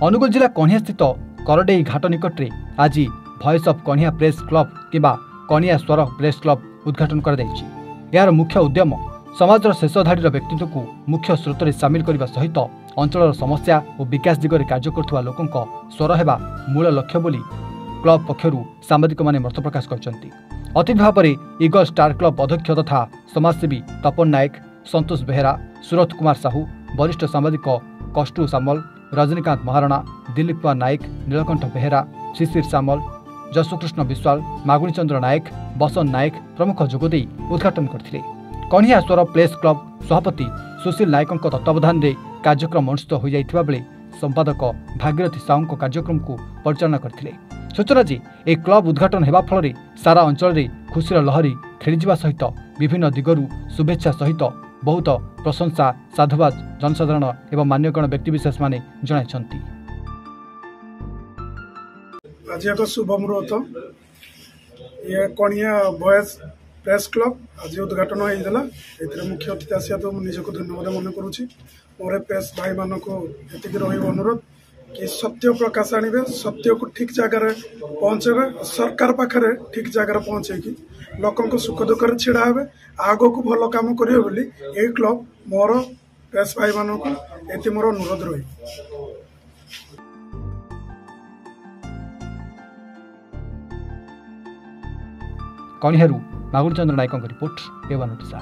अनुगुल जिला कणिया स्थित करडेई घाट निकट में आज भॉइस ऑफ कणिया प्रेस क्लब किंबा कणिया स्वर प्रेस क्लब उद्घाटन कर यार मुख्य उद्यम समाजर शेष धाड़ी व्यक्तित्व को मुख्य स्रोत में सामिल करने सहित अंचल समस्या और विकास दिगरे कार्य करुवा लोकों स्वर हेबा मूल लक्ष्य बोली क्लब पक्षर सांबादिक माने मत प्रकाश करछंती। अतिथि भाव में ईगल स्टार क्लब अध्यक्ष तथा समाजसेवी तपन नायक, संतोष बेहेरा, सुरथ कुमार साहू, वरिष्ठ सांबादिक कष्टू सामल, रजनीकांत महाराणा, दिलीप कुमार नायक, नीलकंठ बेहेरा, शिशिर सामल, जशुकृष्ण विश्वाल, मागुणी चंद्र नायक, बसंत नायक प्रमुख जोगदे उद्घाटन करथिले। कणिया स्वर प्रेस क्लब सभापति सुशील नायक तत्वावधान में कार्यक्रम अनुष्ठित हो जाइथिबा बेले संपादक भागीरथी साहू कार्यक्रम को परिचालना करथिले। सूचना जे एक क्लब उद्घाटन हेबा फल सारा अंचल में खुशीर लहरी खेलीजा सहित विभिन्न दिगरू शुभेच्छा सहित बहुत प्रशंसा साधुवाद जनसाधारण एवं मान्यगण व्यक्तिविशेष माने जणाइछंती। आज एक शुभ मुहूर्त ये कणिया वॉइस प्रेस क्लब आज उद्घाटन होता है। मुख्य अतिथि आसिया तो निजक धन्यवाद मन करुँची। मोर प्रेस भाई मान को ये अनुरोध कि सत्य प्रकाश आने, सत्य को ठीक जगार पहुँचे, सरकार पाखे ठीक जगार पहुँचे कि लोकों सुख दुख छिड़ा हे, आग को भल कम करेंगे बोली ये क्लब मोर प्रेस भाई मान को ये मोर अनुरोध रही। कणियारू मागुणी चंद्र नायक रिपोर्ट, एवन ओडिशा।